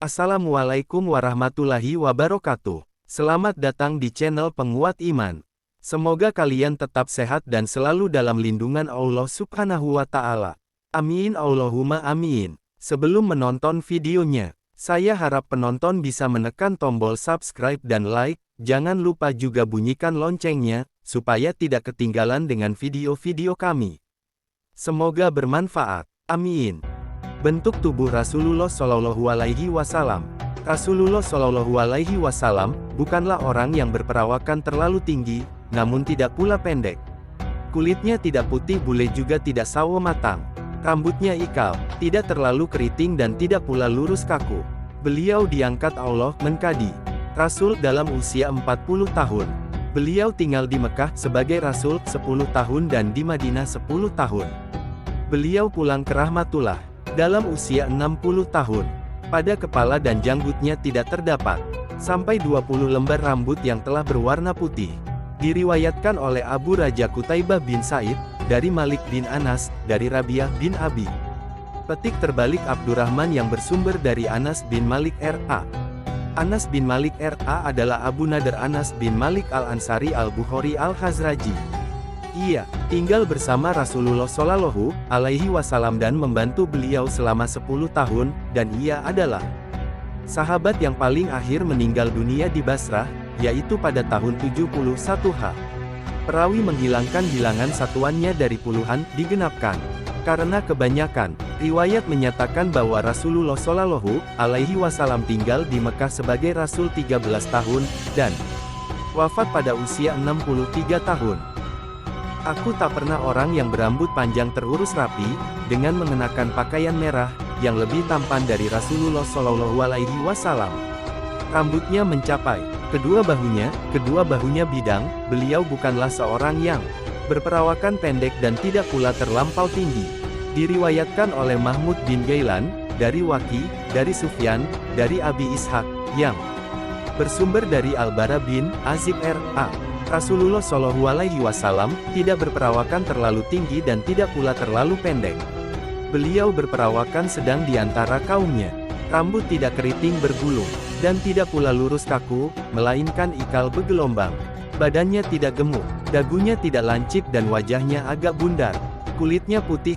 Assalamualaikum warahmatullahi wabarakatuh. Selamat datang di channel Penguat Iman. Semoga kalian tetap sehat dan selalu dalam lindungan Allah Subhanahu wa Ta'ala. Amin Allahumma amin. Sebelum menonton videonya, saya harap penonton bisa menekan tombol subscribe dan like. Jangan lupa juga bunyikan loncengnya, supaya tidak ketinggalan dengan video-video kami. Semoga bermanfaat. Amin. Bentuk tubuh Rasulullah Shallallahu Alaihi Wasallam. Rasulullah Shallallahu Alaihi Wasallam bukanlah orang yang berperawakan terlalu tinggi, namun tidak pula pendek. Kulitnya tidak putih bule juga tidak sawo matang. Rambutnya ikal, tidak terlalu keriting dan tidak pula lurus kaku. Beliau diangkat Allah mengkadi Rasul dalam usia 40 tahun. Beliau tinggal di Mekah sebagai Rasul 10 tahun dan di Madinah 10 tahun. Beliau pulang ke Rahmatullah dalam usia 60 tahun. Pada kepala dan janggutnya tidak terdapat sampai 20 lembar rambut yang telah berwarna putih. Diriwayatkan oleh Abu Raja Qutaibah bin Said, dari Malik bin Anas, dari Rabi'ah bin Abi. Petik terbalik Abdurrahman yang bersumber dari Anas bin Malik R.A. Anas bin Malik R.A. adalah Abu Nadr Anas bin Malik Al-Ansari Al-Bukhari Al-Khazraji. Ia tinggal bersama Rasulullah Shallallahu Alaihi Wasallam dan membantu beliau selama 10 tahun, dan ia adalah sahabat yang paling akhir meninggal dunia di Basrah, yaitu pada tahun 71 H. Perawi menghilangkan bilangan satuannya dari puluhan, digenapkan. Karena kebanyakan riwayat menyatakan bahwa Rasulullah Shallallahu Alaihi Wasallam tinggal di Mekah sebagai Rasul 13 tahun, dan wafat pada usia 63 tahun. Aku tak pernah orang yang berambut panjang terurus rapi, dengan mengenakan pakaian merah, yang lebih tampan dari Rasulullah Shallallahu Alaihi Wasallam. Rambutnya mencapai kedua bahunya bidang. Beliau bukanlah seorang yang berperawakan pendek dan tidak pula terlampau tinggi. Diriwayatkan oleh Mahmud bin Ghailan, dari Waki, dari Sufyan, dari Abi Ishaq, yang bersumber dari Al-Bara bin Azib R.A. Rasulullah Shallallahu Alaihi Wasallam tidak berperawakan terlalu tinggi dan tidak pula terlalu pendek. Beliau berperawakan sedang di antara kaumnya. Rambut tidak keriting bergulung, dan tidak pula lurus kaku, melainkan ikal bergelombang. Badannya tidak gemuk, dagunya tidak lancip dan wajahnya agak bundar. Kulitnya putih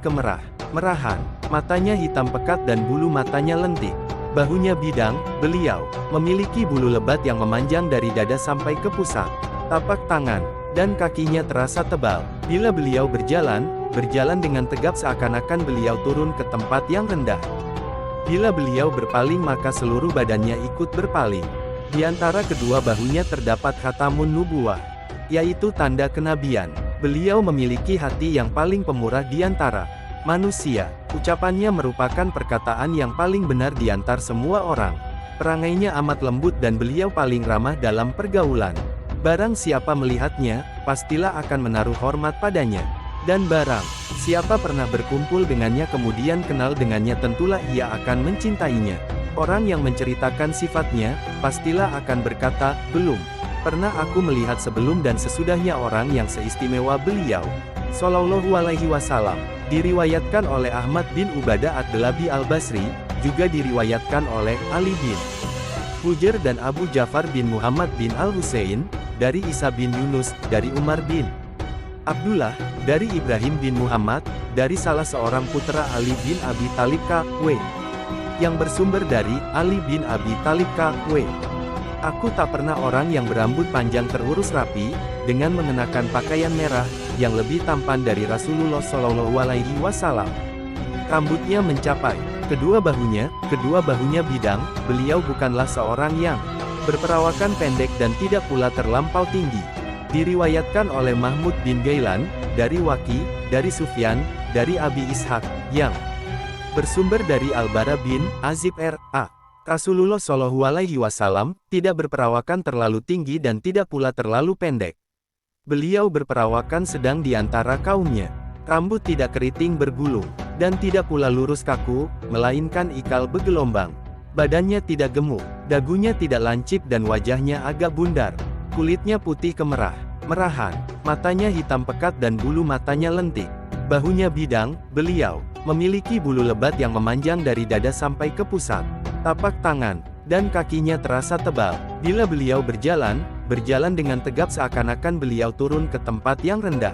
merahan, matanya hitam pekat dan bulu matanya lentik. Bahunya bidang. Beliau memiliki bulu lebat yang memanjang dari dada sampai ke pusat. Tapak tangan dan kakinya terasa tebal. Bila beliau berjalan dengan tegap seakan-akan beliau turun ke tempat yang rendah. Bila beliau berpaling maka seluruh badannya ikut berpaling. Di antara kedua bahunya terdapat khatamun nubuwah, yaitu tanda kenabian. Beliau memiliki hati yang paling pemurah di antara manusia. Ucapannya merupakan perkataan yang paling benar di antara semua orang. Perangainya amat lembut dan beliau paling ramah dalam pergaulan. Barang siapa melihatnya, pastilah akan menaruh hormat padanya. Dan barang siapa pernah berkumpul dengannya kemudian kenal dengannya tentulah ia akan mencintainya. Orang yang menceritakan sifatnya, pastilah akan berkata, belum pernah aku melihat sebelum dan sesudahnya orang yang seistimewa beliau Shallallahu Alaihi Wasallam. Diriwayatkan oleh Ahmad bin Ubadah Ad-Dalabi Al-Basri, juga diriwayatkan oleh Ali bin Hujr dan Abu Ja'far bin Muhammad bin Al-Husain, dari Isa bin Yunus, dari Umar bin Abdullah, dari Ibrahim bin Muhammad, dari salah seorang putra Ali bin Abi Thalib K.W. yang bersumber dari Ali bin Abi Thalib K.W. Aku tak pernah orang yang berambut panjang terurus rapi, dengan mengenakan pakaian merah, yang lebih tampan dari Rasulullah Shallallahu Alaihi Wasallam. Rambutnya mencapai kedua bahunya bidang. Beliau bukanlah seorang yang berperawakan pendek dan tidak pula terlampau tinggi. Diriwayatkan oleh Mahmud bin Ghailan, dari Waki, dari Sufyan, dari Abi Ishaq, yang bersumber dari Al-Bara bin Azib R.A. Rasulullah Shallallahu Alaihi Wasallam tidak berperawakan terlalu tinggi dan tidak pula terlalu pendek. Beliau berperawakan sedang di antara kaumnya. Rambut tidak keriting bergulung, dan tidak pula lurus kaku, melainkan ikal bergelombang. Badannya tidak gemuk, dagunya tidak lancip dan wajahnya agak bundar. Kulitnya putih merahan, matanya hitam pekat dan bulu matanya lentik. Bahunya bidang. Beliau memiliki bulu lebat yang memanjang dari dada sampai ke pusat. Tapak tangan dan kakinya terasa tebal. Bila beliau berjalan dengan tegap seakan-akan beliau turun ke tempat yang rendah.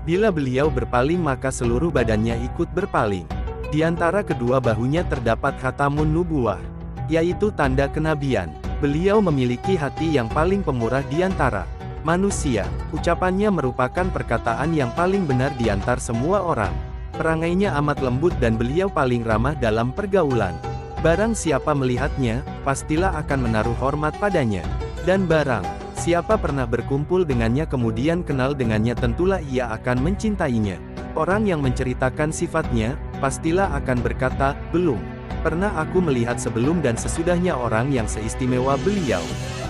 Bila beliau berpaling maka seluruh badannya ikut berpaling. Di antara kedua bahunya terdapat khatamun nubuwah, yaitu tanda kenabian. Beliau memiliki hati yang paling pemurah di antara manusia. Ucapannya merupakan perkataan yang paling benar di antara semua orang. Perangainya amat lembut dan beliau paling ramah dalam pergaulan. Barang siapa melihatnya, pastilah akan menaruh hormat padanya. Dan barang siapa pernah berkumpul dengannya kemudian kenal dengannya tentulah ia akan mencintainya. Orang yang menceritakan sifatnya, pastilah akan berkata, belum pernah aku melihat sebelum dan sesudahnya orang yang seistimewa beliau.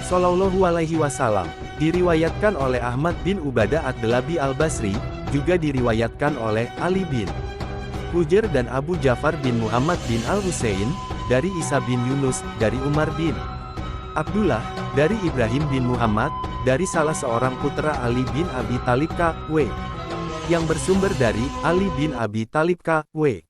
Shallallahu alaihi wasallam. Diriwayatkan oleh Ahmad bin Ubadah ad-Dalabi al-Basri, juga diriwayatkan oleh Ali bin Hujr dan Abu Ja'far bin Muhammad bin al-Husain, dari Isa bin Yunus, dari Umar bin Abdullah, dari Ibrahim bin Muhammad, dari salah seorang putra Ali bin Abi Thalib K.W. yang bersumber dari Ali bin Abi Thalib K.W.